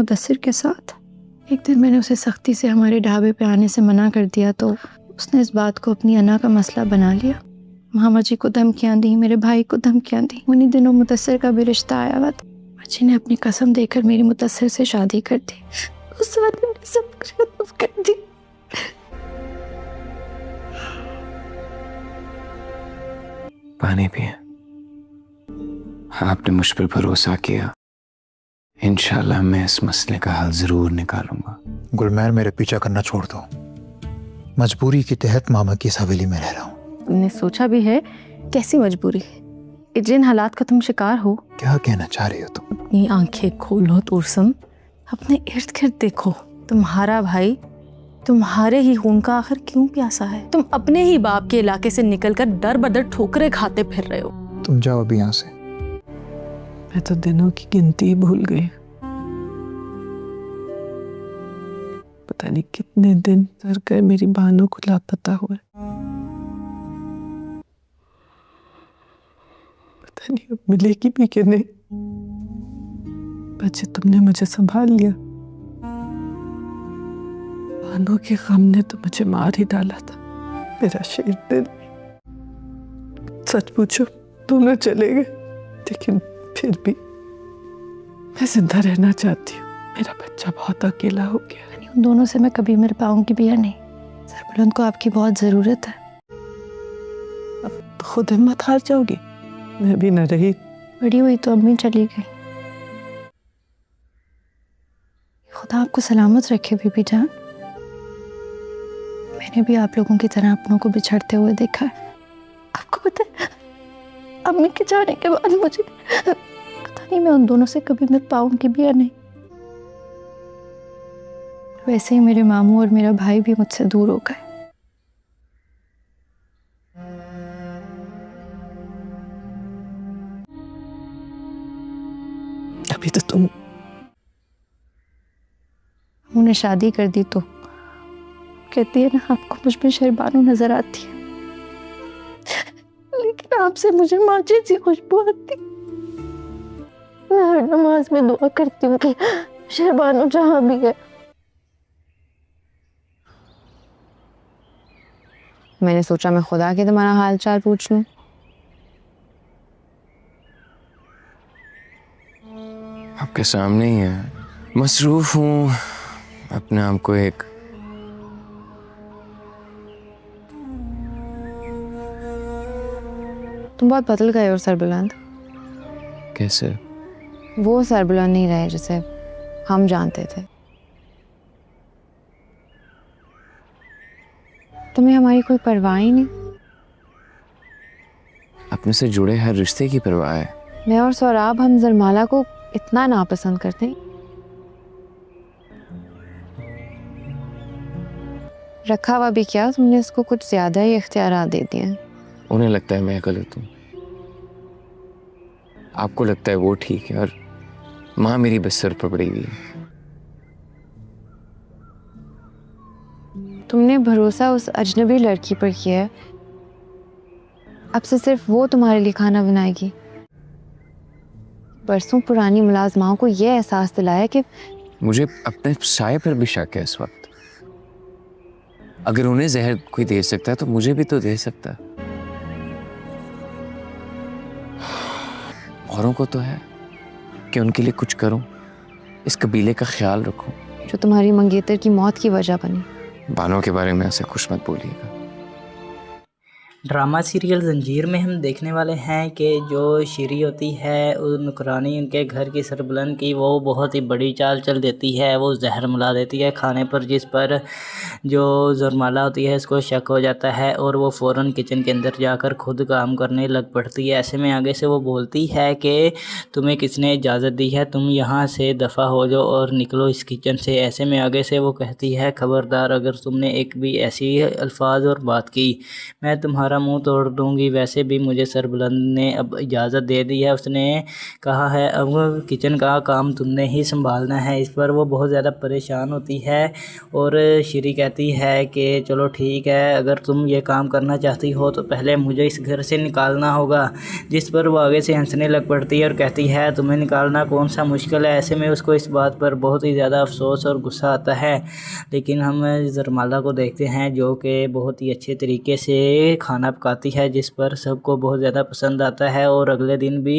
مدثر کے ساتھ۔ ایک دن میں نے اسے سختی سے ہمارے ڈھابے پہ آنے سے منع کر دیا تو اس نے اس بات کو اپنی انا کا مسئلہ بنا لیا۔ ماما جی کو دھمکیاں دیں، میرے بھائی کو دھمکیاں دیں۔ انہی دنوں مدثر کا بھی رشتہ آیا ہوا تھا۔ بچی نے اپنی قسم دے کر میری مدثر سے شادی کر دی۔ اس وقت نے سب کچھ ختم کر دی۔ پانی پئیں۔ آپ نے مجھ پر بھروسہ کیا، انشاءاللہ میں اس مسئلے کا حل ضرور نکالوں گا۔ گلمیر میرے پیچھا کرنا چھوڑ دو، مجبوری کے تحت ماما کی اس حویلی میں رہ رہا ہوں۔ تم نے سوچا بھی ہے کیسی مجبوری کہ جن حالات کا تم شکار ہو؟ کیا کہنا چاہ رہی ہو تم؟ اپنی آنکھیں کھولو تورسم، اپنے ارد گرد دیکھو۔ تمہارا بھائی تمہارے ہی خون کا آخر کیوں پیاسا ہے؟ تم اپنے ہی باپ کے علاقے سے نکل کر در بدر ٹھوکریں کھاتے پھر رہے ہو۔ تم جاؤ ابھی یہاں سے۔ میں تو دنوں کی گنتی بھول گئی، پتہ نہیں کتنے دن سر گئے میری بہنوں کو لاپتہ ہوئے۔ پتہ نہیں اب ملے گی بھی کہ نہیں۔ بچے تم نے مجھے سنبھال لیا، بہنوں کے غم نے تو مجھے مار ہی ڈالا تھا۔ میرا شیر دل، سچ پوچھو دونوں چلے گئے، لیکن پھر بھی میں زندہ رہنا چاہتی ہوں۔ میرا بچہ بہت اکیلا ہو گیا۔ ان دونوں سے میں کبھی مل پاؤں گی بھی یا نہیں؟ سربلند کو آپ کی بہت ضرورت ہے۔ اب خود ہمت ہار جاؤ گی؟ میں بھی نہ رہی۔ بڑی ہوئی تو امی چلی گئی۔ خدا آپ کو سلامت رکھے بی بی جان۔ میں نے بھی آپ لوگوں کی طرح اپنوں کو بچھڑتے ہوئے دیکھا ہے۔ آپ کو پتہ ہے امی کے جانے کے بعد مجھے پتہ نہیں میں ان دونوں سے کبھی مل پاؤں گی بھی یا نہیں۔ ویسے ہی میرے ماموں اور میرا بھائی بھی مجھ سے دور ہو گئے۔ ابھی تو تم انہوں نے شادی کر دی تو کہتی ہے نا آپ کو مجھ میں شہربانو نظر آتی ہے، لیکن آپ سے مجھے ماجد سی خوشبو آتی۔ میں ہر نماز میں دعا کرتی ہوں کہ شہربانو جہاں بھی ہے۔ میں نے سوچا میں خدا کے تمہارا حال چال پوچھ لوں۔ آپ کے سامنے ہی ہے، مصروف ہوں اپنے آپ کو ایک تم بہت بدل گئے ہو سربلند۔ کیسے؟ وہ سربلند نہیں رہے جسے ہم جانتے تھے۔ تمہیں ہماری کوئی پرواہ ہی نہیں۔ اپنے سے جڑے ہر رشتے کی پرواہ ہے۔ میں اور سوراب ہم زرمالہ کو اتنا ناپسند کرتے ہیں۔ رکھا ہوا بھی کیا، تم نے اس کو کچھ زیادہ ہی اختیارات دے دیے ہیں۔ انہیں لگتا ہے میں غلط ہوں، آپ کو لگتا ہے وہ ٹھیک ہے، اور ماں میری بس سر پر پڑی ہوئی ہے۔ تم نے بھروسہ اس اجنبی لڑکی پر کیا ہے، اب سے صرف وہ تمہارے لیے کھانا بنائے گی۔ برسوں پرانی ملازماؤں کو یہ احساس دلایا کہ مجھے اپنے سائے پر بھی شک ہے اس وقت۔ اگر انہیں زہر کوئی دے سکتا ہے تو مجھے بھی تو دے سکتا ہے۔ اوروں کو تو ہے کہ ان کے لیے کچھ کروں، اس قبیلے کا خیال رکھوں۔ جو تمہاری منگیتر کی موت کی وجہ بنی۔ بانوں کے بارے میں ایسے خوش مت بولیے گا۔ ڈرامہ سیریل زنجیر میں ہم دیکھنے والے ہیں کہ جو شیری ہوتی ہے نکرانی ان کے گھر کی سربلند کی، وہ بہت ہی بڑی چال چل دیتی ہے۔ وہ زہر ملا دیتی ہے کھانے پر، جس پر جو زرمالہ ہوتی ہے اس کو شک ہو جاتا ہے اور وہ فوراً کچن کے اندر جا کر خود کام کرنے لگ پڑتی ہے۔ ایسے میں آگے سے وہ بولتی ہے کہ تمہیں کس نے اجازت دی ہے، تم یہاں سے دفع ہو جاؤ اور نکلو اس کچن سے۔ ایسے میں آگے سے وہ کہتی ہے خبردار اگر تم نے ایک بھی ایسی الفاظ اور بات کی، میں تمہارا तुम्हारा मुंह तोड़ दूंगी। वैसे भी मुझे सरबुलंद ने अब इजाज़त दे दी है, उसने कहा है अब किचन का काम तुमने ही संभालना है। इस पर वो बहुत ज़्यादा परेशान होती है और श्री कहती है कि चलो ठीक है, अगर तुम ये काम करना चाहती हो तो पहले मुझे इस घर से निकालना होगा। जिस पर वो आगे से हंसने लग पड़ती है और कहती है तुम्हें निकालना कौन सा मुश्किल है। ऐसे में उसको इस बात पर बहुत ही ज़्यादा अफसोस और गुस्सा आता है। लेकिन हम ज़रमाला को देखते हैं जो कि बहुत ही अच्छे तरीके से खाना पकाती है, जिस पर सबको बहुत ज़्यादा पसंद आता है। और अगले दिन भी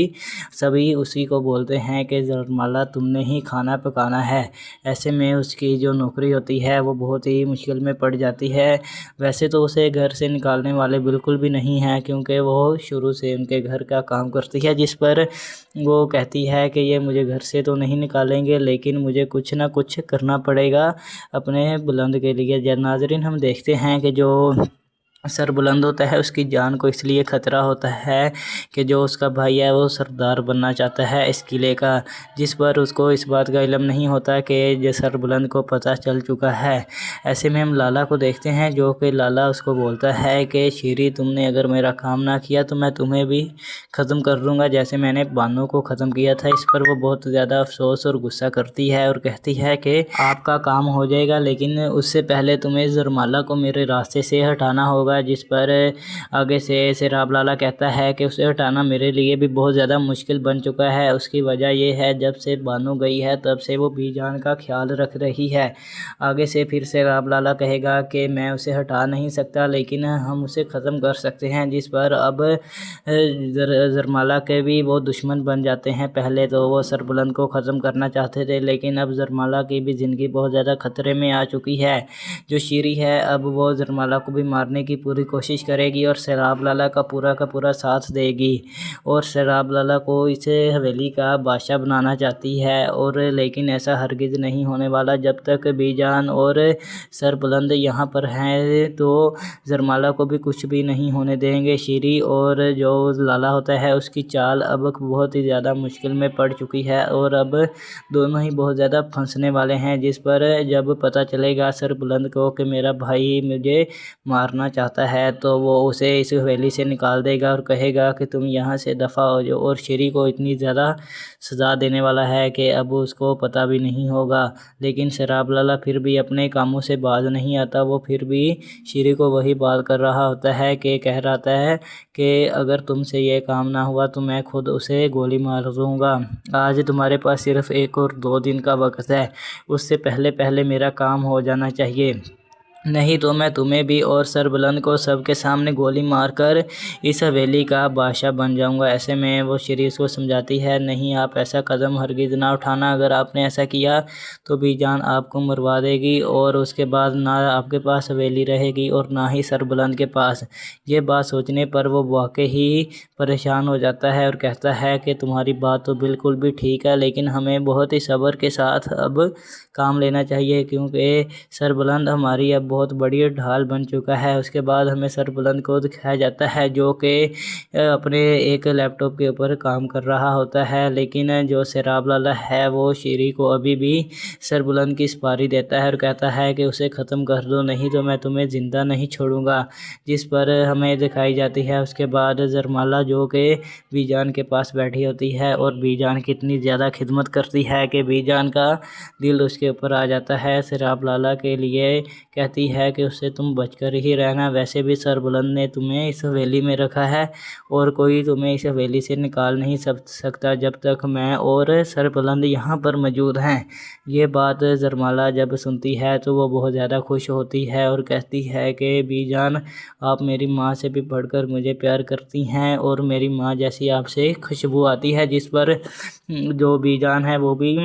सभी उसी को बोलते हैं कि ज़रमाला तुमने ही खाना पकाना है। ऐसे में उसकी जो नौकरी होती है वो बहुत ही मुश्किल में पड़ जाती है। वैसे तो उसे घर से निकालने वाले बिल्कुल भी नहीं हैं, क्योंकि वो शुरू से उनके घर का काम करती है। जिस पर वो कहती है कि ये मुझे घर से तो नहीं निकालेंगे, लेकिन मुझे कुछ ना कुछ करना पड़ेगा अपने बुलंद के लिए। नाज़रीन, हम देखते हैं कि जो सरबुलंद होता है उसकी जान को इसलिए ख़तरा होता है कि जो उसका भाई है वो सरदार बनना चाहता है इस किले का, जिस पर उसको इस बात का इल्म नहीं होता कि जो सरबुलंद को पता चल चुका है। ऐसे में हम लाला को देखते हैं जो कि लाला उसको बोलता है कि शीरी, तुमने अगर मेरा काम ना किया तो मैं तुम्हें भी ख़त्म कर दूँगा, जैसे मैंने बानो को ख़त्म किया था। इस पर वो बहुत ज़्यादा अफसोस और गुस्सा करती है और कहती है कि आपका काम हो जाएगा, लेकिन उससे पहले तुम्हें ज़रमाला को मेरे रास्ते से हटाना होगा। जिस पर आगे से सिराब लाला कहता है कि उसे हटाना मेरे लिए भी बहुत ज़्यादा मुश्किल बन चुका है। उसकी वजह यह है जब से बानो गई है तब से वो बीजान का ख्याल रख रही है। आगे से फिर सिराब लाला कहेगा कि मैं उसे हटा नहीं सकता, लेकिन हम उसे ख़त्म कर सकते हैं। जिस पर अब ज़रमाला के भी वो दुश्मन बन जाते हैं। पहले तो वो सरबुलंद को ख़त्म करना चाहते थे, लेकिन अब ज़रमाला की भी ज़िंदगी बहुत ज़्यादा ख़तरे में आ चुकी है। जो शीरी है अब वो ज़रमाला को भी मारने की पूरी कोशिश करेगी और सिराब लाला का पूरा साथ देगी और सिराब लाला को इसे हवेली का बादशाह बनाना चाहती है। और लेकिन ऐसा हरगिज़ नहीं होने वाला। जब तक बीजान और सरबुलंद यहाँ पर हैं तो ज़रमाला को भी कुछ भी नहीं होने देंगे। शीरी और जो लाला होता है उसकी चाल अब बहुत ही ज़्यादा मुश्किल में पड़ चुकी है और अब दोनों ही बहुत ज़्यादा फंसने वाले हैं। जिस पर जब पता चलेगा सरबुलंद को कि मेरा भाई मुझे मारना चाहता है तो वो उसे इस हवेली से निकाल देगा और कहेगा कि तुम यहाँ से दफ़ा हो जाओ। और शीरी को इतनी ज़्यादा सज़ा देने वाला है कि अब उसको पता भी नहीं होगा। लेकिन सिराब लाला फिर भी अपने कामों से बाज नहीं आता। वो फिर भी शीरी को वही बात कर रहा होता है कि कह रहा है कि अगर तुमसे ये काम ना हुआ तो मैं खुद उसे गोली मार दूँगा। आज तुम्हारे पास सिर्फ़ 1 और 2 दिन का वक्त है, उससे पहले मेरा काम हो जाना चाहिए, नहीं तो मैं तुम्हें भी और सरबुलंद को सबके सामने गोली मारकर इस हवेली का बादशाह बन जाऊंगा। ऐसे में वो शीरी उसको समझाती है, नहीं आप ऐसा कदम हरगिज़ ना उठाना, अगर आपने ऐसा किया तो बीजान आपको मरवा देगी और उसके बाद ना आपके पास हवेली रहेगी और ना ही सरबुलंद के पास। ये बात सोचने पर वो वाकई ही परेशान हो जाता है और कहता है कि तुम्हारी बात तो बिल्कुल भी ठीक है, लेकिन हमें बहुत ही सब्र के साथ अब काम लेना चाहिए, क्योंकि सरबुलंद हमारी अब बहुत बड़ी ढाल बन चुका है। उसके बाद हमें सरबुलंद को दिखाया जाता है जो कि अपने एक लैपटॉप के ऊपर काम कर रहा होता है, लेकिन जो सिराब लाला है वो शीरी को अभी भी सरबुलंद की सुपारी देता है और कहता है कि उसे ख़त्म कर दो, नहीं तो मैं तुम्हें ज़िंदा नहीं छोड़ूंगा। जिस पर हमें दिखाई जाती है उसके बाद ज़रमाला जो कि बीजान के पास बैठी होती है और बीजान की इतनी ज़्यादा खिदमत करती है कि बीजान का दिल उसके ऊपर आ जाता है। सिराब लाला के लिए कहती है कि उससे तुम बचकर ही रहना, वैसे भी सरबुलंद ने तुम्हें इस हवेली में रखा है और कोई तुम्हें इस हवेली से निकाल नहीं सकता जब तक मैं और सरबुलंद यहाँ पर मौजूद हैं। ये बात ज़रमाला जब सुनती है तो वो बहुत ज़्यादा खुश होती है और कहती है कि बीजान आप मेरी माँ से भी बढ़कर मुझे प्यार करती हैं और मेरी माँ जैसी आपसे खुशबू आती है। जिस पर जो बीजान है वो भी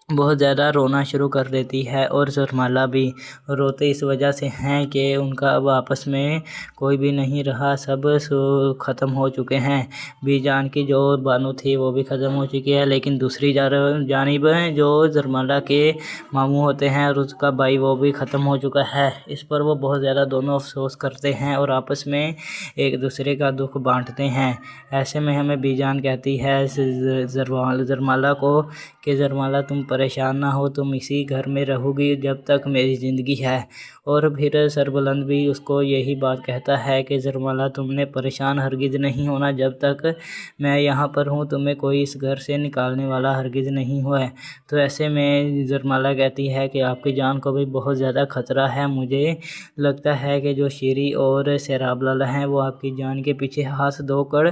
बहुत ज़्यादा रोना शुरू कर देती है और ज़रमाला भी रोते इस वजह से हैं कि उनका अब आपस में कोई भी नहीं रहा, सब ख़त्म हो चुके हैं। बीजान की जो बानो थी वो भी ख़त्म हो चुकी है, लेकिन दूसरी जानिब जो ज़रमाला के मामू होते हैं और उसका भाई वो भी ख़त्म हो चुका है। इस पर वो बहुत ज़्यादा दोनों अफसोस करते हैं और आपस में एक दूसरे का दुख बांटते हैं। ऐसे में हमें बीजान कहती है ज़रमाला को कि ज़रमाला तुम परेशान ना हो, तुम इसी घर में रहोगी जब तक मेरी ज़िंदगी है। और फिर सरबुलंद भी उसको यही बात कहता है कि ज़रमाला तुमने परेशान हरगिज़ नहीं होना, जब तक मैं यहाँ पर हूँ तुम्हें कोई इस घर से निकालने वाला हरगिज़ नहीं हुआ है। तो ऐसे में ज़रमाला कहती है कि आपकी जान को भी बहुत ज़्यादा ख़तरा है, मुझे लगता है कि जो शीरी और सैराब लाला हैं वो आपकी जान के पीछे हाथ धोकर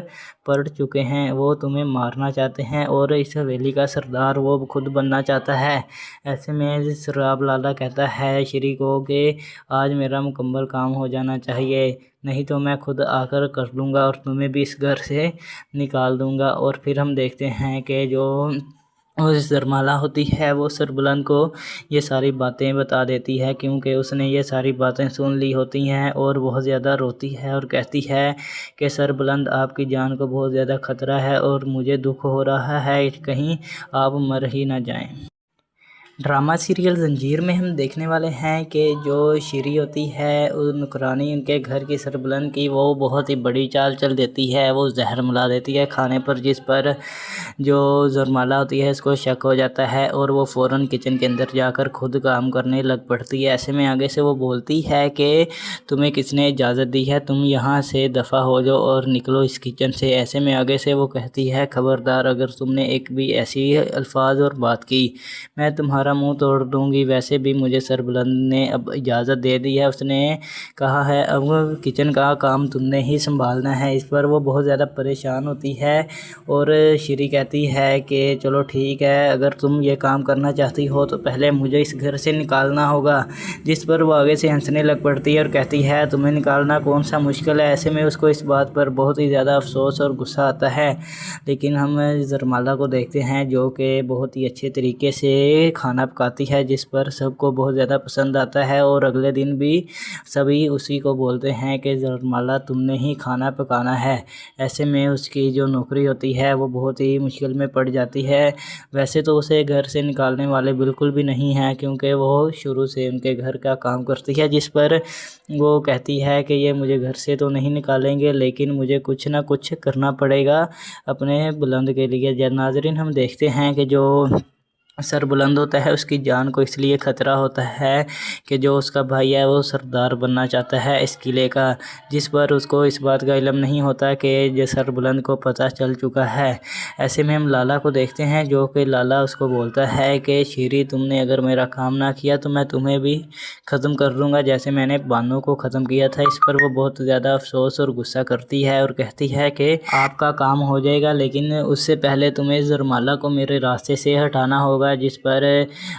पड़ चुके हैं, वो तुम्हें मारना चाहते हैं और इस हवेली का सरदार वो खुद बनना चाहता है। ऐसे में सैराब लाला कहता है शीरी को कि आज मेरा मुकम्मल काम हो जाना चाहिए, नहीं तो मैं खुद आकर कर लूँगा और तुम्हें भी इस घर से निकाल दूँगा। और फिर हम देखते हैं कि जो ज़रमाला होती है वो सरबुलंद को ये सारी बातें बता देती है, क्योंकि उसने ये सारी बातें सुन ली होती हैं और बहुत ज़्यादा रोती है और कहती है कि सरबुलंद आपकी जान को बहुत ज़्यादा ख़तरा है और मुझे दुख हो रहा है, कहीं आप मर ही ना जाएं। ड्रामा सीरियल ज़ंजीर में हम देखने वाले हैं कि जो शीरी होती है नुकरानी उनके घर की सरबुलंद की, वो बहुत ही बड़ी चाल चल देती है, वो जहर मिला देती है खाने पर, जिस पर जो ज़रमाला होती है इसको शक हो जाता है और वो फ़ौरन किचन के अंदर जाकर खुद काम करने लग पड़ती है। ऐसे में आगे से वो बोलती है कि तुम्हें किसने इजाज़त दी है, तुम यहाँ से दफ़ा हो जाओ और निकलो इस किचन से। ऐसे में आगे से वो कहती है खबरदार, अगर तुमने एक भी ऐसी अल्फाज और बात की मैं तुम्हारा मुंह तोड़ दूंगी। वैसे भी मुझे सरबुलंद ने अब इजाज़त दे दी है, उसने कहा है अब किचन का काम तुमने ही संभालना है। इस पर वो बहुत ज़्यादा परेशान होती है और शीरी कहती है कि चलो ठीक है, अगर तुम ये काम करना चाहती हो तो पहले मुझे इस घर से निकालना होगा। जिस पर वो आगे से हंसने लग पड़ती है और कहती है तुम्हें निकालना कौन सा मुश्किल है। ऐसे में उसको इस बात पर बहुत ही ज़्यादा अफसोस और गुस्सा आता है। लेकिन हम ज़रमाला को देखते हैं जो कि बहुत ही अच्छे तरीके से खाना पकाती है, जिस पर सबको बहुत ज़्यादा पसंद आता है और अगले दिन भी सभी उसी को बोलते हैं कि ज़रमाला तुमने ही खाना पकाना है। ऐसे में उसकी जो नौकरी होती है वो बहुत ही मुश्किल में पड़ जाती है। वैसे तो उसे घर से निकालने वाले बिल्कुल भी नहीं हैं, क्योंकि वो शुरू से उनके घर का काम करती है, जिस पर वो कहती है कि ये मुझे घर से तो नहीं निकालेंगे, लेकिन मुझे कुछ ना कुछ करना पड़ेगा अपने बुलंद के लिए। नाज़रीन, हम देखते हैं कि जो सरबुलंद होता है उसकी जान को इसलिए ख़तरा होता है कि जो उसका भाई है वो सरदार बनना चाहता है इस किले का, जिस पर उसको इस बात का इल्म नहीं होता कि जो सरबुलंद को पता चल चुका है। ऐसे में हम लाला को देखते हैं जो कि लाला उसको बोलता है कि शीरी तुमने अगर मेरा काम ना किया तो मैं तुम्हें भी ख़त्म कर दूँगा, जैसे मैंने बानो को ख़त्म किया था। इस पर वो बहुत ज़्यादा अफसोस और गुस्सा करती है और कहती है कि आपका काम हो जाएगा, लेकिन उससे पहले तुम्हें ज़रमाला को मेरे रास्ते से हटाना होगा। जिस पर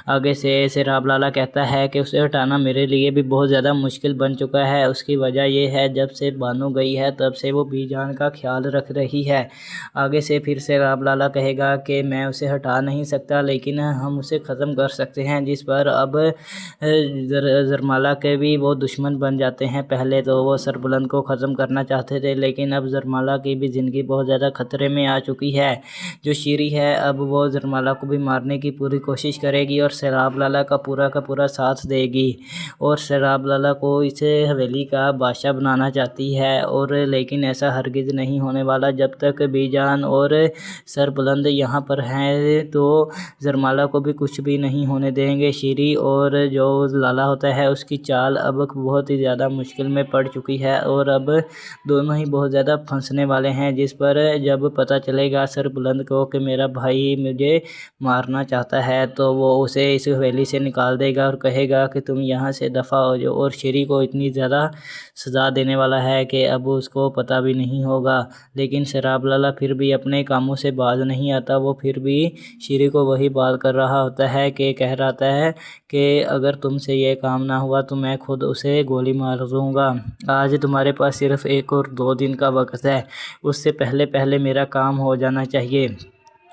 आगे से सैराब लाला कहता है कि उसे हटाना मेरे लिए भी बहुत ज़्यादा मुश्किल बन चुका है। उसकी वजह यह है जब से बानो गई है तब से वो बीजान का ख्याल रख रही है। आगे से फिर सैराब लाला कहेगा कि मैं उसे हटा नहीं सकता, लेकिन हम उसे ख़त्म कर सकते हैं। जिस पर अब ज़रमाला के भी वो दुश्मन बन जाते हैं। पहले तो वो सरबुलंद को ख़त्म करना चाहते थे, लेकिन अब ज़रमाला की भी ज़िंदगी बहुत ज़्यादा ख़तरे में आ चुकी है। जो शीरी है अब वो ज़रमाला को भी मारने की पूरी कोशिश करेगी और सैराब लाला का पूरा साथ देगी और सैराब लाला को इसे हवेली का बादशाह बनाना चाहती है। और लेकिन ऐसा हरगिज़ नहीं होने वाला जब तक बीजान और सरबुलंद यहाँ पर हैं, तो ज़रमाला को भी कुछ भी नहीं होने देंगे। शीरी और जो लाला होता है उसकी चाल अब बहुत ही ज़्यादा मुश्किल में पड़ चुकी है और अब दोनों ही बहुत ज़्यादा फंसने वाले हैं। जिस पर जब पता चलेगा सरबुलंद को कि मेरा भाई मुझे मारना चाहता है तो वो उसे इस हवेली से निकाल देगा और कहेगा कि तुम यहाँ से दफ़ा हो जाओ। और शीरी को इतनी ज़्यादा सज़ा देने वाला है कि अब उसको पता भी नहीं होगा। लेकिन सैराब लाला फिर भी अपने कामों से बाज नहीं आता। वो फिर भी शीरी को वही बात कर रहा होता है कि कह रहा है कि अगर तुमसे ये काम ना हुआ तो मैं खुद उसे गोली मार दूँगा। आज तुम्हारे पास सिर्फ़ 1 और 2 दिन का वक्त है, उससे पहले मेरा काम हो जाना चाहिए,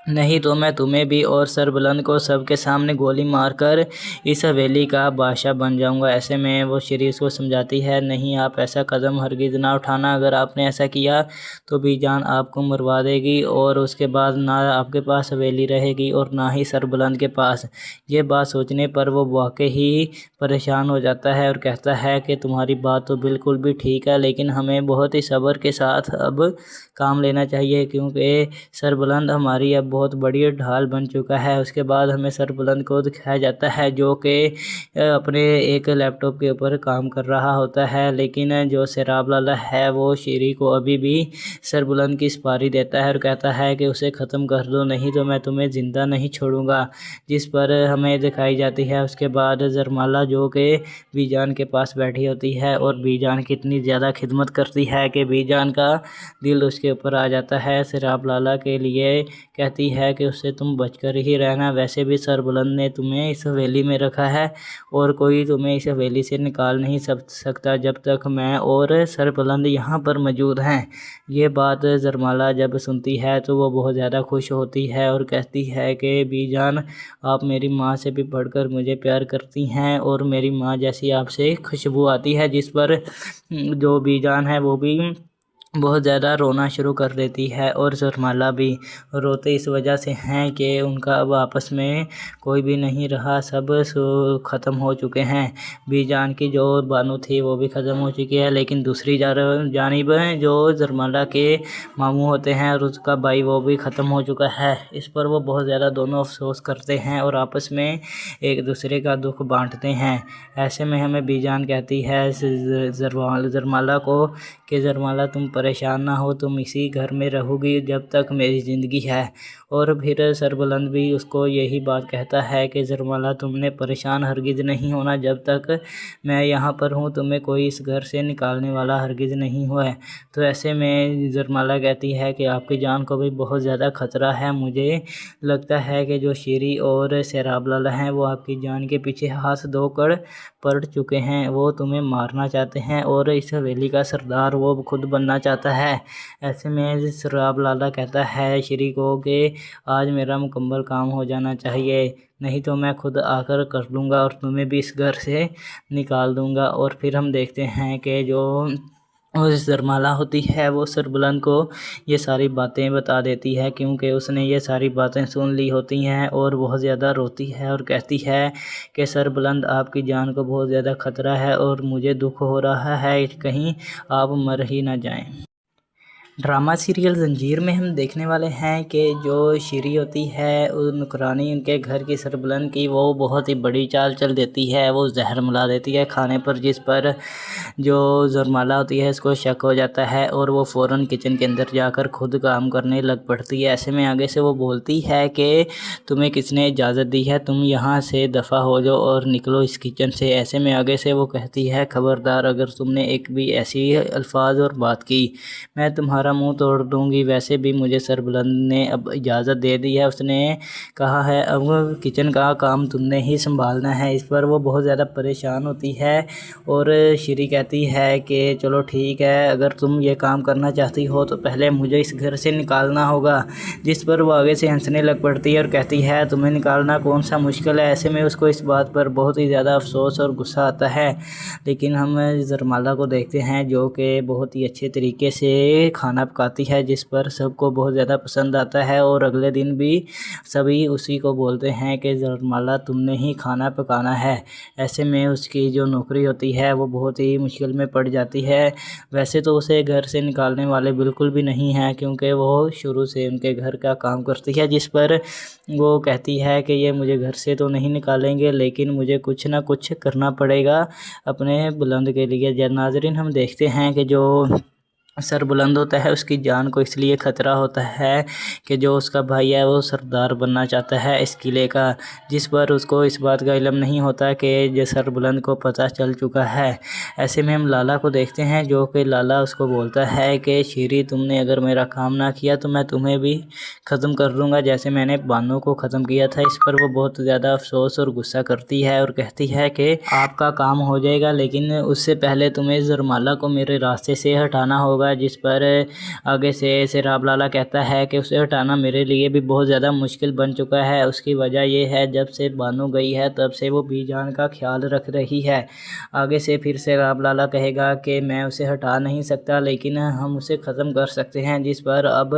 नहीं तो मैं तुम्हें भी और सरबुलंद को सबके सामने गोली मारकर इस हवेली का बादशाह बन जाऊंगा। ऐसे में वो शीरी उसको समझाती है, नहीं आप ऐसा कदम हरगिज़ ना उठाना, अगर आपने ऐसा किया तो बीजान आपको मरवा देगी और उसके बाद ना आपके पास हवेली रहेगी और ना ही सरबुलंद के पास। ये बात सोचने पर वो वाकई ही परेशान हो जाता है और कहता है कि तुम्हारी बात तो बिल्कुल भी ठीक है, लेकिन हमें बहुत ही सब्र के साथ अब काम लेना चाहिए, क्योंकि सरबुलंद हमारी अब बहुत बड़ी ढाल बन चुका है। उसके बाद हमें सरबुलंद को दिखाया जाता है जो कि अपने एक लैपटॉप के ऊपर काम कर रहा होता है, लेकिन जो सैराब लाला है वो शीरी को अभी भी सरबुलंद की सुपारी देता है और कहता है कि उसे ख़त्म कर दो, नहीं तो मैं तुम्हें ज़िंदा नहीं छोड़ूंगा, जिस पर हमें दिखाई जाती है। उसके बाद जरमाला जो कि बीजान के पास बैठी होती है और बीजान की इतनी ज़्यादा खिदमत करती है कि बीजान का दिल उसके ऊपर आ जाता है। सैराब लाला के लिए कहती है कि उससे तुम बचकर ही रहना, वैसे भी सरबुलंद ने तुम्हें इस हवेली में रखा है और कोई तुम्हें इस हवेली से निकाल नहीं सकता जब तक मैं और सरबुलंद यहाँ पर मौजूद हैं। ये बात जरमाला जब सुनती है तो वो बहुत ज़्यादा खुश होती है और कहती है कि बीजान, आप मेरी माँ से भी बढ़कर मुझे प्यार करती हैं और मेरी माँ जैसी आपसे खुशबू आती है, जिस पर जो बीजान है वो भी बहुत ज़्यादा रोना शुरू कर देती है और जरमाला भी रोते इस वजह से हैं कि उनका अब आपस में कोई भी नहीं रहा, सब ख़त्म हो चुके हैं। बीजान की जो बानू थी वो भी ख़त्म हो चुकी है, लेकिन दूसरी जानिब जो जरमाला के मामू होते हैं और उसका भाई वो भी ख़त्म हो चुका है। इस पर वो बहुत ज़्यादा दोनों अफसोस करते हैं और आपस में एक दूसरे का दुख बांटते हैं। ऐसे में हमें बीजान कहती है जरमाला को कि जरमाला तुम परेशान ना हो, तुम इसी घर में रहोगी जब तक मेरी ज़िंदगी है। और फिर सरबुलंद भी उसको यही बात कहता है कि जरमाला तुमने परेशान हरगिज़ नहीं होना, जब तक मैं यहाँ पर हूँ तुम्हें कोई इस घर से निकालने वाला हरगिज़ नहीं हुआ है। तो ऐसे में जरमाला कहती है कि आपकी जान को भी बहुत ज़्यादा ख़तरा है, मुझे लगता है कि जो शीरी और सैराब लाला हैं वो आपकी जान के पीछे हाथ धोकर पड़ चुके हैं, वो तुम्हें मारना चाहते हैं और इस हवेली का सरदार वो खुद बनना चाहता है। ऐसे में सैराब लाला कहता है शीरी को कि आज मेरा मुकम्मल काम हो जाना चाहिए, नहीं तो मैं खुद आकर कर लूँगा और तुम्हें भी इस घर से निकाल दूँगा। और फिर हम देखते हैं कि जो जरमाला होती है वो सरबुलंद को ये सारी बातें बता देती है, क्योंकि उसने ये सारी बातें सुन ली होती हैं और बहुत ज़्यादा रोती है और कहती है कि सरबुलंद आपकी जान को बहुत ज़्यादा ख़तरा है और मुझे दुख हो रहा है, कहीं आप मर ही ना जाएं। ड्रामा सीरियल जंजीर में हम देखने वाले हैं कि जो शीरी होती है नुकरानी उनके घर की सरबुलंद की, वो बहुत ही बड़ी चाल चल देती है, वो जहर मिला देती है खाने पर, जिस पर जो जरमाला होती है इसको शक हो जाता है और वो फ़ौरन किचन के अंदर जाकर खुद काम करने लग पड़ती है। ऐसे में आगे से वो बोलती है कि तुम्हें किसने इजाज़त दी है, तुम यहाँ से दफ़ा हो जाओ और निकलो इस किचन से। ऐसे में आगे से वो कहती है खबरदार, अगर तुमने एक भी ऐसी अल्फाज और बात की मैं तुम्हारा मुंह तोड़ दूंगी। वैसे भी मुझे सरबुलंद ने अब इजाज़त दे दी है, उसने कहा है अब किचन का काम तुमने ही संभालना है। इस पर वो बहुत ज़्यादा परेशान होती है और शीरी कहती है कि चलो ठीक है, अगर तुम ये काम करना चाहती हो तो पहले मुझे इस घर से निकालना होगा, जिस पर वो आगे से हंसने लग पड़ती है और कहती है तुम्हें निकालना कौन सा मुश्किल है। ऐसे में उसको इस बात पर बहुत ही ज़्यादा अफसोस और गुस्सा आता है, लेकिन हम जरमाला को देखते हैं जो कि बहुत ही अच्छे तरीके से खाना पकाती है, जिस पर सबको बहुत ज़्यादा पसंद आता है और अगले दिन भी सभी उसी को बोलते हैं कि जरमाला तुमने ही खाना पकाना है। ऐसे में उसकी जो नौकरी होती है वो बहुत ही मुश्किल में पड़ जाती है। वैसे तो उसे घर से निकालने वाले बिल्कुल भी नहीं हैं, क्योंकि वो शुरू से उनके घर का काम करती है, जिस पर वो कहती है कि ये मुझे घर से तो नहीं निकालेंगे, लेकिन मुझे कुछ ना कुछ करना पड़ेगा अपने बुलंद के लिए। नाज़रीन, हम देखते हैं कि जो सरबुलंद होता है उसकी जान को इसलिए ख़तरा होता है कि जो उसका भाई है वो सरदार बनना चाहता है इस किले का, जिस पर उसको इस बात का इल्म नहीं होता कि जो सरबुलंद को पता चल चुका है। ऐसे में हम लाला को देखते हैं जो कि लाला उसको बोलता है कि शीरी तुमने अगर मेरा काम ना किया तो मैं तुम्हें भी ख़त्म कर दूँगा, जैसे मैंने बानू को ख़त्म किया था। इस पर वो बहुत ज़्यादा अफसोस और गुस्सा करती है और कहती है कि आपका काम हो जाएगा, लेकिन उससे पहले तुम्हें जरमाला को मेरे रास्ते से हटाना होगा, जिस पर आगे से सैराब लाला कहता है कि उसे हटाना मेरे लिए भी बहुत ज़्यादा मुश्किल बन चुका है। उसकी वजह यह है जब से बानू गई है तब से वो बीजान का ख्याल रख रही है। आगे से फिर सैराब लाला कहेगा कि मैं उसे हटा नहीं सकता, लेकिन हम उसे ख़त्म कर सकते हैं, जिस पर अब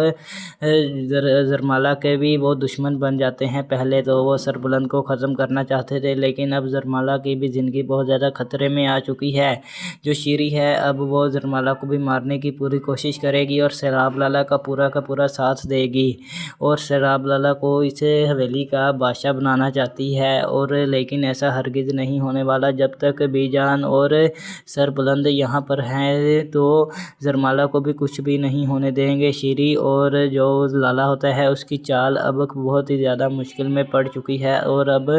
जरमाला के भी वो दुश्मन बन जाते हैं। पहले तो वो सरबुलंद को ख़त्म करना चाहते थे, लेकिन अब जरमाला की भी ज़िंदगी बहुत ज़्यादा ख़तरे में आ चुकी है। जो शीरी है अब वो जरमाला को भी मारने की पूरी कोशिश करेगी और सैराब लाला का पूरा साथ देगी और सैराब लाला को इस हवेली का बादशाह बनाना चाहती है। और लेकिन ऐसा हरगिज़ नहीं होने वाला जब तक बीजान और सरबुलंद यहाँ पर हैं, तो ज़रमाला को भी कुछ भी नहीं होने देंगे। शीरी और जो लाला होता है उसकी चाल अब बहुत ही ज़्यादा मुश्किल में पड़ चुकी है और अब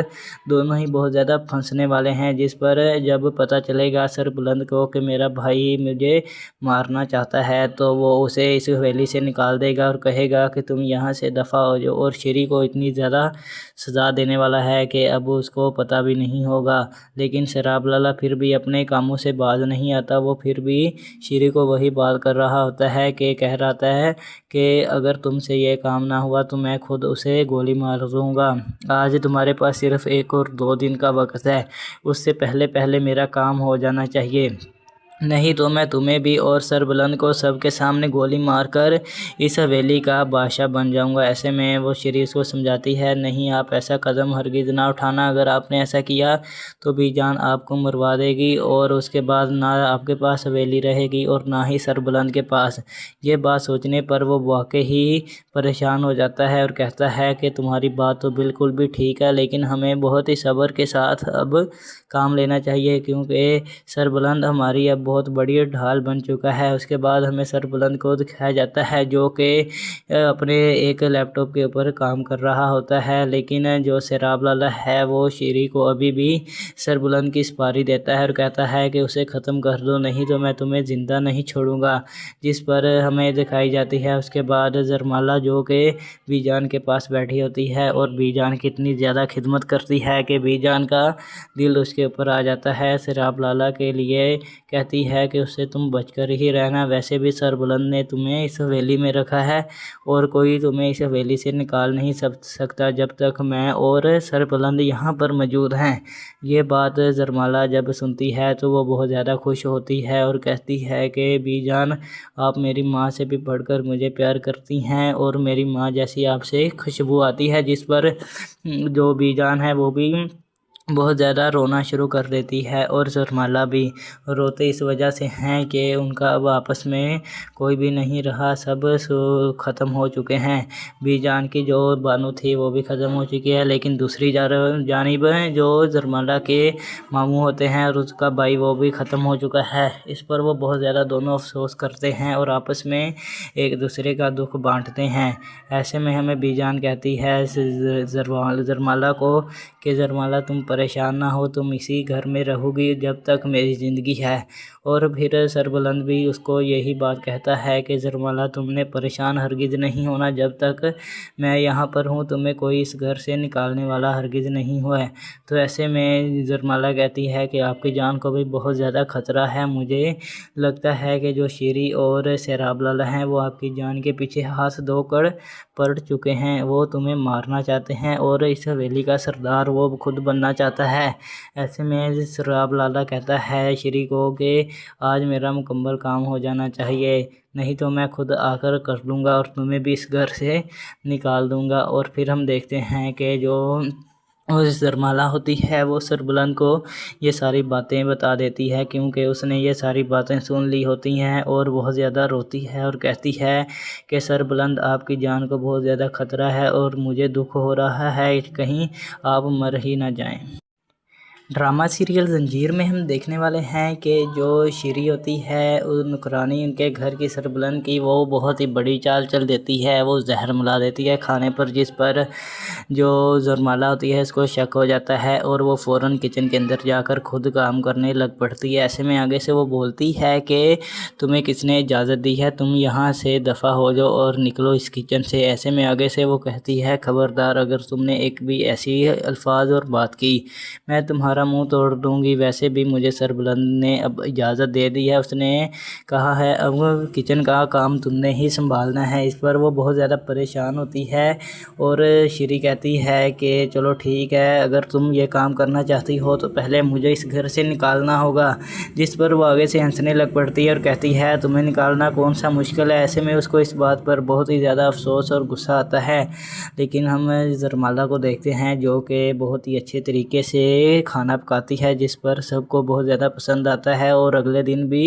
दोनों ही बहुत ज़्यादा फंसने वाले हैं, जिस पर जब पता चलेगा सरबुलंद को कि मेरा भाई मुझे मारना चाहता है तो वो उसे इस हवेली से निकाल देगा और कहेगा कि तुम यहाँ से दफ़ा हो जाओ। और शीरी को इतनी ज़्यादा सज़ा देने वाला है कि अब उसको पता भी नहीं होगा। लेकिन सैराब लाला फिर भी अपने कामों से बाज नहीं आता। वो फिर भी शीरी को वही बात कर रहा होता है कि कह रहा है कि अगर तुमसे ये काम ना हुआ तो मैं खुद उसे गोली मार दूँगा। आज तुम्हारे पास सिर्फ़ 1 और 2 दिन का वक्त है, उससे पहले मेरा काम हो जाना चाहिए, नहीं तो मैं तुम्हें भी और सरबुलंद को सबके सामने गोली मारकर इस हवेली का बादशाह बन जाऊंगा। ऐसे में वो शीरी उसको समझाती है, नहीं आप ऐसा कदम हरगिज़ ना उठाना, अगर आपने ऐसा किया तो बीजान आपको मरवा देगी और उसके बाद ना आपके पास हवेली रहेगी और ना ही सरबुलंद के पास। ये बात सोचने पर वो वाकई ही परेशान हो जाता है और कहता है कि तुम्हारी बात तो बिल्कुल भी ठीक है, लेकिन हमें बहुत ही सब्र के साथ अब काम लेना चाहिए क्योंकि सरबुलंद हमारी अब बहुत बड़ी ढाल बन चुका है। उसके बाद हमें सरबुलंद को दिखाया जाता है जो कि अपने एक लैपटॉप के ऊपर काम कर रहा होता है, लेकिन जो सैराब लाला है वो शीरी को अभी भी सरबुलंद की सुपारी देता है और कहता है कि उसे ख़त्म कर दो, नहीं तो मैं तुम्हें ज़िंदा नहीं छोड़ूंगा, जिस पर हमें दिखाई जाती है। उसके बाद ज़रमाला जो कि बीजान के पास बैठी होती है और बीजान की इतनी ज़्यादा खिदमत करती है कि बीजान का दिल उसके ऊपर आ जाता है। सैराब लाला के लिए कहती है कि उससे तुम बचकर ही रहना, वैसे भी सरबुलंद ने तुम्हें इस हवेली में रखा है और कोई तुम्हें इस हवेली से निकाल नहीं सकता जब तक मैं और सरबुलंद यहाँ पर मौजूद हैं। ये बात ज़रमाला जब सुनती है तो वो बहुत ज़्यादा खुश होती है और कहती है कि बीजान आप मेरी माँ से भी बढ़कर मुझे प्यार करती हैं और मेरी माँ जैसी आपसे खुशबू आती है, जिस पर जो बीजान है वो भी बहुत ज़्यादा रोना शुरू कर देती है और ज़रमाला भी रोते इस वजह से हैं कि उनका अब आपस में कोई भी नहीं रहा, सब ख़त्म हो चुके हैं। बीजान की जो बानू थी वो भी ख़त्म हो चुकी है, लेकिन दूसरी जानिब जो ज़रमाला के मामू होते हैं और उसका भाई वो भी ख़त्म हो चुका है। इस पर वो बहुत ज़्यादा दोनों अफसोस करते हैं और आपस में एक दूसरे का दुख बांटते हैं। ऐसे में हमें बीजान कहती है ज़रमाला को कि ज़रमाला तुम परेशान ना हो, तुम इसी घर में रहोगी जब तक मेरी ज़िंदगी है। और फिर सरबुलंद भी उसको यही बात कहता है कि ज़रमाला तुमने परेशान हरगिज़ नहीं होना, जब तक मैं यहाँ पर हूँ तुम्हें कोई इस घर से निकालने वाला हरगिज़ नहीं हुआ है। तो ऐसे में ज़रमाला कहती है कि आपकी जान को भी बहुत ज़्यादा ख़तरा है, मुझे लगता है कि जो शीरी और सैराब लाला हैं वो आपकी जान के पीछे हाथ धोकर पड़ चुके हैं, वो तुम्हें मारना चाहते हैं और इस हवेली का सरदार वो खुद बनना चाहता है। ऐसे में सैराब लाला कहता है शीरी को कि आज मेरा मुकम्मल काम हो जाना चाहिए, नहीं तो मैं खुद आकर कर लूँगा और तुम्हें भी इस घर से निकाल दूँगा। और फिर हम देखते हैं कि जो ज़रमाला होती है वो सरबुलंद को ये सारी बातें बता देती है क्योंकि उसने ये सारी बातें सुन ली होती हैं और बहुत ज़्यादा रोती है और कहती है कि सरबुलंद आपकी जान को बहुत ज़्यादा ख़तरा है और मुझे दुख हो रहा है, कहीं आप मर ही ना जाएं। ड्रामा सीरियल ज़ंजीर में हम देखने वाले हैं कि जो शीरी होती है नुकरानी उनके घर की सरबुलंद की, वो बहुत ही बड़ी चाल चल देती है, वो जहर मिला देती है खाने पर, जिस पर जो ज़रमाला होती है इसको शक हो जाता है और वो फ़ौरन किचन के अंदर जाकर खुद काम करने लग पड़ती है। ऐसे में आगे से वो बोलती है कि तुम्हें किसने इजाज़त दी है, तुम यहाँ से दफ़ा हो जाओ और निकलो इस किचन से। ऐसे में आगे से वो कहती है खबरदार, अगर तुमने एक भी ऐसी अल्फाज और बात की मैं तुम्हारा मुंह तोड़ दूंगी। वैसे भी मुझे सरबुलंद ने अब इजाज़त दे दी है, उसने कहा है अब किचन का काम तुमने ही संभालना है। इस पर वो बहुत ज़्यादा परेशान होती है और शीरी कहती है कि चलो ठीक है, अगर तुम ये काम करना चाहती हो तो पहले मुझे इस घर से निकालना होगा, जिस पर वो आगे से हंसने लग पड़ती है और कहती है तुम्हें निकालना कौन सा मुश्किल है। ऐसे में उसको इस बात पर बहुत ही ज़्यादा अफसोस और गुस्सा आता है। लेकिन हम ज़रमाला को देखते हैं जो कि बहुत ही अच्छे तरीके से खाना खाना पकाती है, जिस पर सबको बहुत ज़्यादा पसंद आता है और अगले दिन भी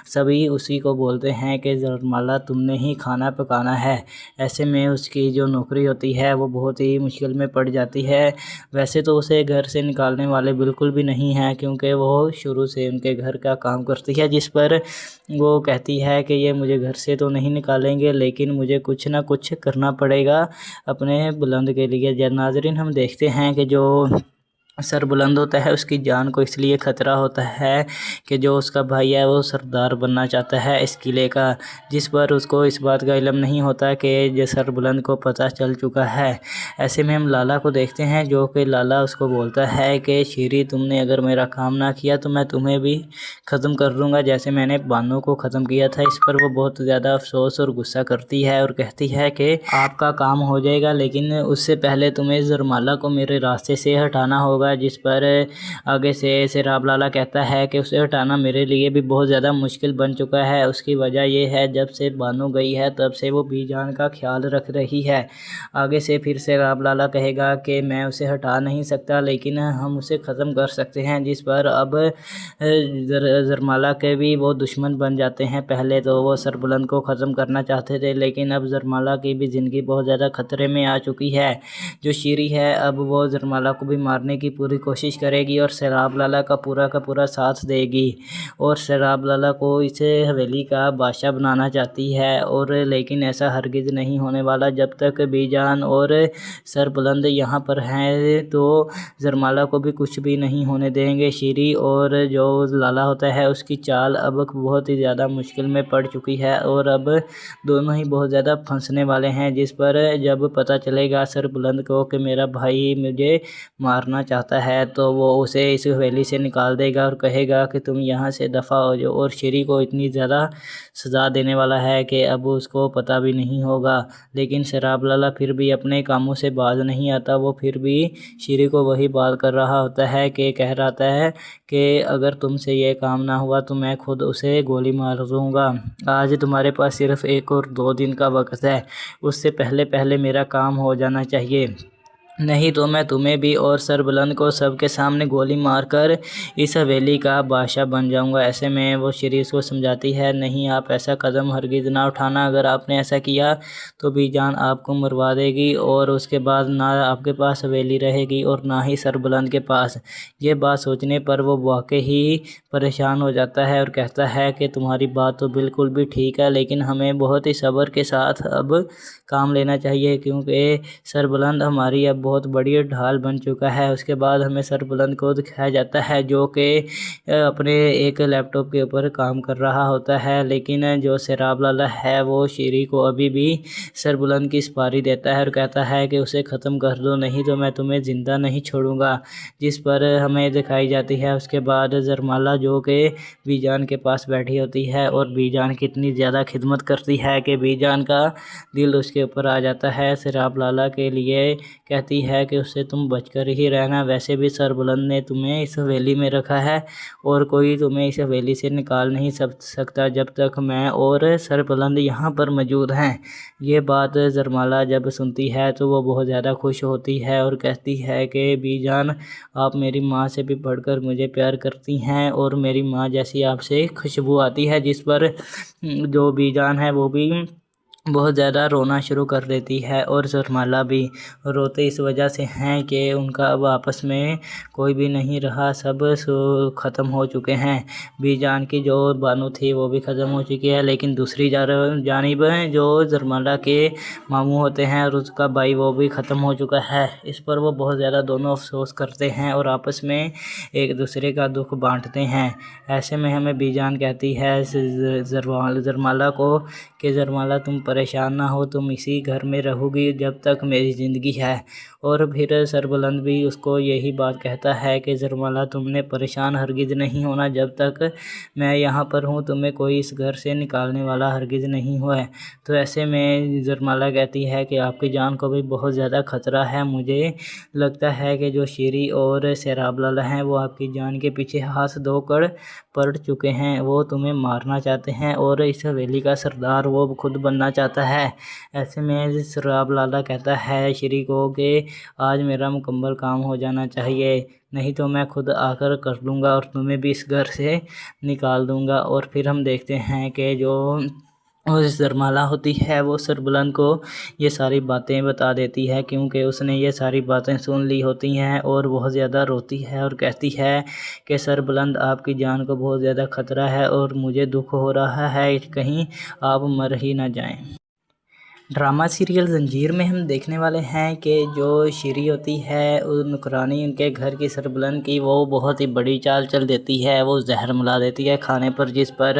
सभी उसी को बोलते हैं कि ज़हरमाला तुमने ही खाना पकाना है। ऐसे में उसकी जो नौकरी होती है वो बहुत ही मुश्किल में पड़ जाती है। वैसे तो उसे घर से निकालने वाले बिल्कुल भी नहीं हैं, क्योंकि वो शुरू से उनके घर का काम करती है, जिस पर वो कहती है कि ये मुझे घर से तो नहीं निकालेंगे, लेकिन मुझे कुछ ना कुछ करना पड़ेगा अपने बुलंद के लिए। नाज़रीन, हम देखते हैं कि जो सर बुलंद होता है उसकी जान को इसलिए ख़तरा होता है कि जो उसका भाई है वो सरदार बनना चाहता है इस किले का, जिस पर उसको इस बात का इल्म नहीं होता कि जो सर बुलंद को पता चल चुका है। ऐसे में हम लाला को देखते हैं, जो कि लाला उसको बोलता है कि शीरी, तुमने अगर मेरा काम ना किया तो मैं तुम्हें भी ख़त्म कर दूँगा, जैसे मैंने बानो को ख़त्म किया था। इस पर वो बहुत ज़्यादा अफसोस और गुस्सा करती है और कहती है कि आपका काम हो जाएगा, लेकिन उससे पहले तुम्हें ज़हरमाला को मेरे रास्ते से हटाना होगा। जिस पर आगे से सिराब लाला कहता है कि उसे हटाना मेरे लिए भी बहुत ज़्यादा मुश्किल बन चुका है। उसकी वजह यह है, जब से बानो गई है तब से वो बीजान का ख्याल रख रही है। आगे से फिर सिराब लाला कहेगा कि मैं उसे हटा नहीं सकता, लेकिन हम उसे ख़त्म कर सकते हैं। जिस पर अब ज़हरमाला के भी वो दुश्मन बन जाते हैं। पहले तो वो सरबुलंद को ख़त्म करना चाहते थे, लेकिन अब ज़हरमाला की भी ज़िंदगी बहुत ज़्यादा ख़तरे में आ चुकी है। जो शीरी है अब वो ज़हरमाला को भी मारने की पूरी कोशिश करेगी और सिराब लाला का पूरा साथ देगी, और सिराब लाला को इसे हवेली का बादशाह बनाना चाहती है। और लेकिन ऐसा हरगिज़ नहीं होने वाला। जब तक बीजान और सरबुलंद यहाँ पर हैं तो ज़हरमाला को भी कुछ भी नहीं होने देंगे। शीरी और जो लाला होता है उसकी चाल अब बहुत ही ज़्यादा मुश्किल में पड़ चुकी है और अब दोनों ही बहुत ज़्यादा फंसने वाले हैं। जिस पर जब पता चलेगा सरबुलंद को कि मेरा भाई मुझे मारना चाहता है तो वो उसे इस हवेली से निकाल देगा और कहेगा कि तुम यहाँ से दफ़ा हो जाओ। और शीरी को इतनी ज़्यादा सज़ा देने वाला है कि अब उसको पता भी नहीं होगा। लेकिन सिराब लाला फिर भी अपने कामों से बाज नहीं आता। वो फिर भी शीरी को वही बात कर रहा होता है कि कह रहा है कि अगर तुमसे ये काम ना हुआ तो मैं खुद उसे गोली मार दूँगा। आज तुम्हारे पास सिर्फ़ 1 और 2 दिन का वक्त है, उससे पहले मेरा काम हो जाना चाहिए, नहीं तो मैं तुम्हें भी और सरबुलंद को सबके सामने गोली मारकर इस हवेली का बादशाह बन जाऊंगा। ऐसे में वो शीरी को समझाती है, नहीं आप ऐसा कदम हरगिज़ ना उठाना, अगर आपने ऐसा किया तो बीजान आपको मरवा देगी और उसके बाद ना आपके पास हवेली रहेगी और ना ही सरबुलंद के पास। ये बात सोचने पर वो वाकई ही परेशान हो जाता है और कहता है कि तुम्हारी बात तो बिल्कुल भी ठीक है, लेकिन हमें बहुत ही सब्र के साथ अब काम लेना चाहिए, क्योंकि सरबुलंद हमारी अब बहुत बड़ी ढाल बन चुका है। उसके बाद हमें सरबुलंद को दिखाया जाता है जो कि अपने एक लैपटॉप के ऊपर काम कर रहा होता है, लेकिन जो सिराब लाला है वो शीरी को अभी भी सरबुलंद की सुपारी देता है और कहता है कि उसे ख़त्म कर दो, नहीं तो मैं तुम्हें ज़िंदा नहीं छोड़ूंगा। जिस पर हमें दिखाई जाती है उसके बाद ज़हरमाला जो कि बीजान के पास बैठी होती है और बीजान की इतनी ज़्यादा खिदमत करती है कि बीजान का दिल उसके ऊपर आ जाता है। सिराब लाला के लिए कहती है कि उससे तुम बचकर ही रहना, वैसे भी सरबुलंद ने तुम्हें इस हवेली में रखा है और कोई तुम्हें इस हवेली से निकाल नहीं सकता जब तक मैं और सरबुलंद यहाँ पर मौजूद हैं। ये बात ज़हरमाला जब सुनती है तो वो बहुत ज़्यादा खुश होती है और कहती है कि बीजान आप मेरी माँ से भी बढ़कर मुझे प्यार करती हैं और मेरी माँ जैसी आपसे खुशबू आती है। जिस पर जो बीजान है वो भी बहुत ज़्यादा रोना शुरू कर देती है और ज़हरमाला भी रोते इस वजह से हैं कि उनका अब आपस में कोई भी नहीं रहा, सब ख़त्म हो चुके हैं। बीजान की जो बानो थी वो भी ख़त्म हो चुकी है, लेकिन दूसरी जानिब जो ज़हरमाला के मामू होते हैं और उसका भाई वो भी ख़त्म हो चुका है। इस पर वो बहुत ज़्यादा दोनों अफसोस करते हैं और आपस में एक दूसरे का दुख बांटते हैं। ऐसे में हमें बीजान कहती है ज़हरमाला को कि ज़हरमाला तुम परेशान ना हो, तुम इसी घर में रहोगी जब तक मेरी ज़िंदगी है। और फिर सरबुलंद भी उसको यही बात कहता है कि ज़हरमाला तुमने परेशान हरगिज़ नहीं होना, जब तक मैं यहाँ पर हूँ तुम्हें कोई इस घर से निकालने वाला हरगिज़ नहीं हुआ है। तो ऐसे में ज़हरमाला कहती है कि आपकी जान को भी बहुत ज़्यादा ख़तरा है, मुझे लगता है कि जो शीरी और सिराब लाला हैं वो आपकी जान के पीछे हाथ धोकर पड़ चुके हैं, वो तुम्हें मारना चाहते हैं और इस हवेली का सरदार वो खुद बनना चाहते جاتا ہے۔ ایسے میں سراب لالا کہتا ہے شری کو کہ آج میرا مکمل کام ہو جانا چاہیے، نہیں تو میں خود آ کر لوں گا اور تمہیں بھی اس گھر سے نکال دوں گا۔ اور پھر ہم دیکھتے ہیں کہ جو زرمالہ ہوتی ہے وہ سربلند کو یہ ساری باتیں بتا دیتی ہے، کیونکہ اس نے یہ ساری باتیں سن لی ہوتی ہیں اور بہت زیادہ روتی ہے اور کہتی ہے کہ سربلند آپ کی جان کو بہت زیادہ خطرہ ہے اور مجھے دکھ ہو رہا ہے کہیں آپ مر ہی نہ جائیں۔ ڈرامہ سیریل زنجیر میں ہم دیکھنے والے ہیں کہ جو شیری ہوتی ہے نکرانی ان کے گھر کی سربلند کی، وہ بہت ہی بڑی چال چل دیتی ہے، وہ زہر ملا دیتی ہے کھانے پر، جس پر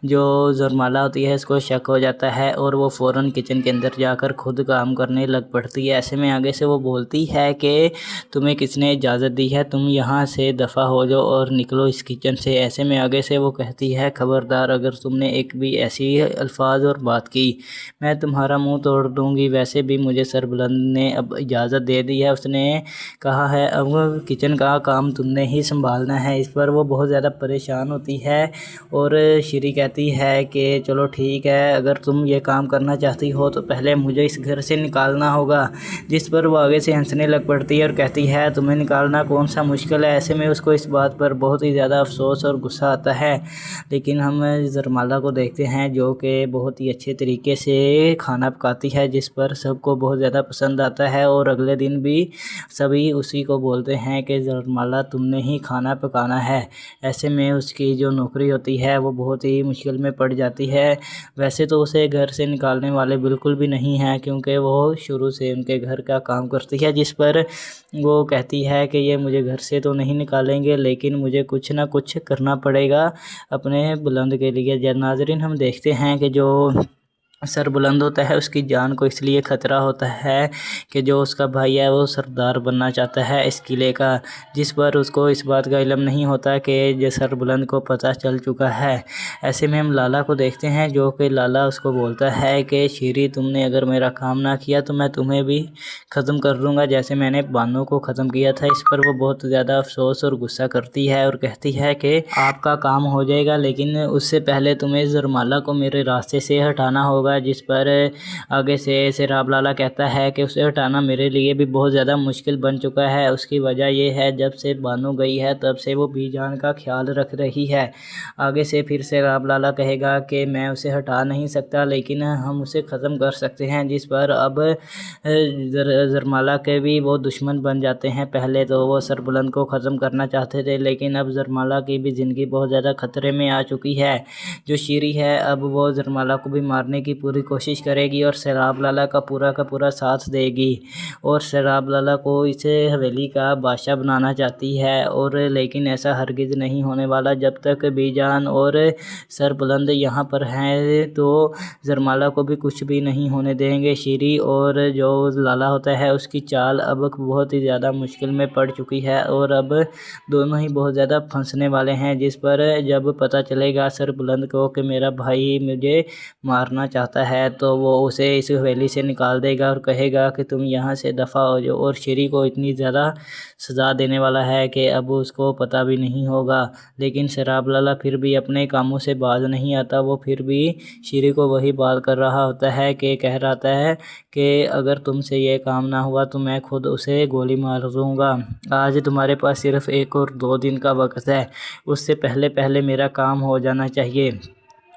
جو زرمالہ ہوتی ہے اس کو شک ہو جاتا ہے اور وہ فوراً کچن کے اندر جا کر خود کام کرنے لگ پڑتی ہے۔ ایسے میں آگے سے وہ بولتی ہے کہ تمہیں کس نے اجازت دی ہے، تم یہاں سے دفع ہو جاؤ اور نکلو اس کچن سے۔ ایسے میں آگے سے وہ کہتی ہے خبردار اگر تم نے ایک بھی ایسی الفاظ اور بات کی میں تمہارا منہ توڑ دوں گی۔ ویسے بھی مجھے سربلند نے اب اجازت دے دی ہے، اس نے کہا ہے اب کچن کا کام تم نے ہی سنبھالنا ہے۔ اس پر وہ بہت زیادہ پریشان ہوتی ہے اور شیری کہتی ہے کہ چلو ٹھیک ہے، اگر تم یہ کام کرنا چاہتی ہو تو پہلے مجھے اس گھر سے نکالنا ہوگا، جس پر وہ آگے سے ہنسنے لگ پڑتی ہے اور کہتی ہے تمہیں نکالنا کون سا مشکل ہے۔ ایسے میں اس کو اس بات پر بہت ہی زیادہ افسوس اور غصہ آتا ہے، لیکن ہم زرمالہ کو دیکھتے ہیں جو کہ بہت ہی اچھے طریقے سے کھانا پکاتی ہے، جس پر سب کو بہت زیادہ پسند آتا ہے اور اگلے دن بھی سبھی اسی کو بولتے ہیں کہ زرمالہ تم نے ہی کھانا پکانا ہے۔ ایسے میں اس کی جو نوکری ہوتی ہے وہ بہت ہی مشکل میں پڑ جاتی ہے۔ ویسے تو اسے گھر سے نکالنے والے بالکل بھی نہیں ہیں، کیونکہ وہ شروع سے ان کے گھر کا کام کرتی ہے، جس پر وہ کہتی ہے کہ یہ مجھے گھر سے تو نہیں نکالیں گے لیکن مجھے کچھ نہ کچھ کرنا پڑے گا اپنے بلند کے لیے۔ ناظرین ہم دیکھتے ہیں کہ جو سربلند ہوتا ہے اس کی جان کو اس لیے خطرہ ہوتا ہے کہ جو اس کا بھائی ہے وہ سردار بننا چاہتا ہے اس قلعے کا، جس پر اس کو اس بات کا علم نہیں ہوتا کہ جو سربلند کو پتہ چل چکا ہے۔ ایسے میں ہم لالا کو دیکھتے ہیں جو کہ لالا اس کو بولتا ہے کہ شیری تم نے اگر میرا کام نہ کیا تو میں تمہیں بھی ختم کر دوں گا، جیسے میں نے بانو کو ختم کیا تھا۔ اس پر وہ بہت زیادہ افسوس اور غصہ کرتی ہے اور کہتی ہے کہ آپ کا کام ہو جائے گا لیکن اس سے پہلے تمہیں زرمالہ کو میرے راستے سے ہٹانا ہوگا، جس پر آگے سے سراب لالا کہتا ہے کہ اسے ہٹانا میرے لیے بھی بہت زیادہ مشکل بن چکا ہے۔ اس کی وجہ یہ ہے جب سے بانو گئی ہے تب سے وہ بی جان کا خیال رکھ رہی ہے۔ آگے سے پھر سراب لالا کہے گا کہ میں اسے ہٹا نہیں سکتا لیکن ہم اسے ختم کر سکتے ہیں، جس پر اب زرمالہ کے بھی وہ دشمن بن جاتے ہیں۔ پہلے تو وہ سربلند کو ختم کرنا چاہتے تھے لیکن اب زرمالہ کی بھی زندگی بہت زیادہ خطرے میں آ چکی ہے۔ جو شیری ہے اب وہ زرمالہ کو بھی مارنے کی پوری کوشش کرے گی اور سراب لالا کا پورا ساتھ دے گی اور سراب لالا کو اسے حویلی کا بادشاہ بنانا چاہتی ہے، اور لیکن ایسا ہرگز نہیں ہونے والا جب تک بی جان اور سربلند یہاں پر ہیں، تو زرمالہ کو بھی کچھ بھی نہیں ہونے دیں گے۔ شیری اور جو لالا ہوتا ہے اس کی چال اب بہت ہی زیادہ مشکل میں پڑ چکی ہے اور اب دونوں ہی بہت زیادہ پھنسنے والے ہیں، جس پر جب پتہ چلے گا سربلند کو کہ میرا بھائی مجھے مارنا چاہتا ہے تو وہ اسے اس حویلی سے نکال دے گا اور کہے گا کہ تم یہاں سے دفع ہو جاؤ، اور شیری کو اتنی زیادہ سزا دینے والا ہے کہ اب اس کو پتہ بھی نہیں ہوگا۔ لیکن سراب لالا پھر بھی اپنے کاموں سے باز نہیں آتا، وہ پھر بھی شیری کو وہی بات کر رہا ہوتا ہے کہ کہہ رہا ہے کہ اگر تم سے یہ کام نہ ہوا تو میں خود اسے گولی مار دوں گا۔ آج تمہارے پاس صرف 1 اور 2 دن کا وقت ہے، اس سے پہلے میرا کام ہو جانا چاہیے،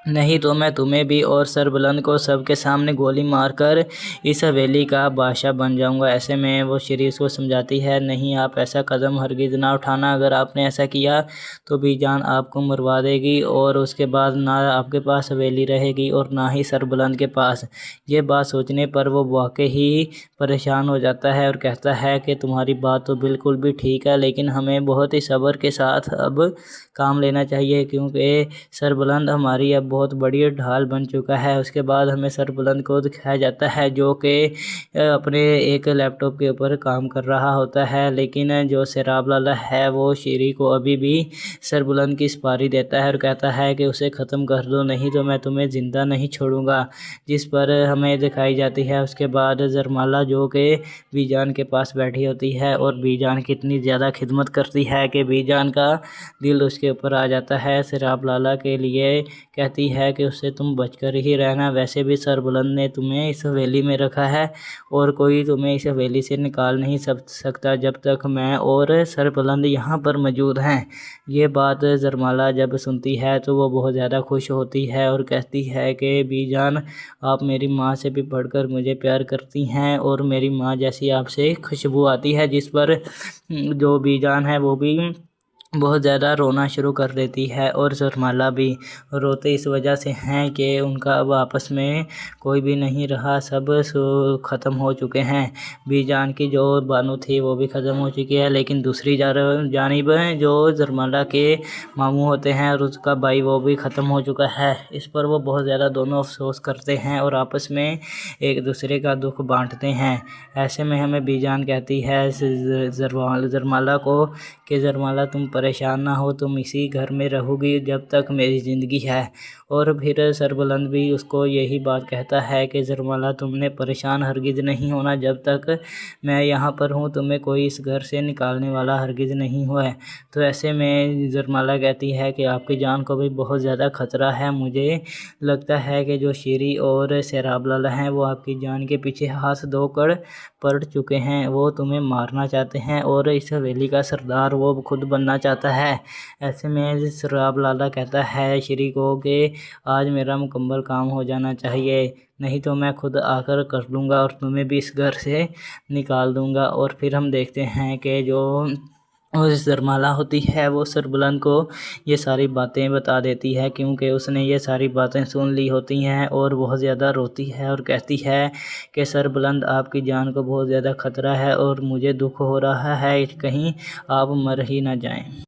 نہیں تو میں تمہیں بھی اور سربلند کو سب کے سامنے گولی مار کر اس حویلی کا بادشاہ بن جاؤں گا۔ ایسے میں وہ شیری اس کو سمجھاتی ہے نہیں آپ ایسا قدم ہرگز نہ اٹھانا، اگر آپ نے ایسا کیا تو بی جان آپ کو مروا دے گی اور اس کے بعد نہ آپ کے پاس حویلی رہے گی اور نہ ہی سربلند کے پاس۔ یہ بات سوچنے پر وہ واقعی پریشان ہو جاتا ہے اور کہتا ہے کہ تمہاری بات تو بالکل بھی ٹھیک ہے لیکن ہمیں بہت ہی صبر کے ساتھ اب کام لینا چاہیے، کیونکہ سربلند ہماری اب بہت بڑی ڈھال بن چکا ہے۔ اس کے بعد ہمیں سربلند کو دکھایا جاتا ہے جو کہ اپنے ایک لیپ ٹاپ کے اوپر کام کر رہا ہوتا ہے، لیکن جو سراب لالا ہے وہ شیری کو ابھی بھی سربلند کی سپاری دیتا ہے اور کہتا ہے کہ اسے ختم کر دو، نہیں تو میں تمہیں زندہ نہیں چھوڑوں گا، جس پر ہمیں دکھائی جاتی ہے۔ اس کے بعد زرمالہ جو کہ بی جان کے پاس بیٹھی ہوتی ہے اور بی جان کی اتنی زیادہ خدمت کرتی ہے کہ بی جان کا دل اس کے اوپر آ جاتا ہے۔ سراب لالا کے لیے کہتی कहती है कि उससे तुम बचकर ही रहना, वैसे भी सरबुलंद ने तुम्हें इस हवेली में रखा है और कोई तुम्हें इस हवेली से निकाल नहीं सकता जब तक मैं और सरबुलंद यहाँ पर मौजूद हैं। ये बात जरमाला जब सुनती है तो वो बहुत ज़्यादा खुश होती है और कहती है कि बीजान, आप मेरी माँ से भी बढ़कर मुझे प्यार करती हैं और मेरी माँ जैसी आपसे खुशबू आती है। जिस पर जो बीजान है वो भी बहुत ज़्यादा रोना शुरू कर देती है और जरमाला भी रोते इस वजह से हैं कि उनका अब आपस में कोई भी नहीं रहा, सब ख़त्म हो चुके हैं। बीजान की जो बानू थी वो भी ख़त्म हो चुकी है, लेकिन दूसरी जानिब जो जरमाला के मामू होते हैं और उसका भाई वो भी ख़त्म हो चुका है। इस पर वो बहुत ज़्यादा दोनों अफसोस करते हैं और आपस में एक दूसरे का दुख बांटते हैं। ऐसे में हमें बीजान कहती है जरमाला को कि जरमाला, तुम परेशान ना हो, तुम इसी घर में रहोगी जब तक मेरी ज़िंदगी है। और फिर सरबुलंद भी उसको यही बात कहता है कि जरमाला, तुमने परेशान हरगिज़ नहीं होना, जब तक मैं यहाँ पर हूँ तुम्हें कोई इस घर से निकालने वाला हरगिज़ नहीं हुआ है। तो ऐसे में जरमाला कहती है कि आपकी जान को भी बहुत ज़्यादा ख़तरा है, मुझे लगता है कि जो शीरी और सैराब लाला हैं वो आपकी जान के पीछे हाथ धोकर पड़ चुके हैं, वो तुम्हें मारना चाहते हैं और इस हवेली का सरदार वो खुद बनना चाहता है। ऐसे में सैराब लाला कहता है शीरी को कि आज मेरा मुकम्मल काम हो जाना चाहिए, नहीं तो मैं खुद आकर कर लूँगा और तुम्हें भी इस घर से निकाल दूँगा। और फिर हम देखते हैं कि जो जरमाला होती है वो सरबुलंद को ये सारी बातें बता देती है, क्योंकि उसने ये सारी बातें सुन ली होती हैं और बहुत ज़्यादा रोती है और कहती है कि सरबुलंद, आपकी जान को बहुत ज़्यादा ख़तरा है और मुझे दुख हो रहा है, कहीं आप मर ही ना जाएं।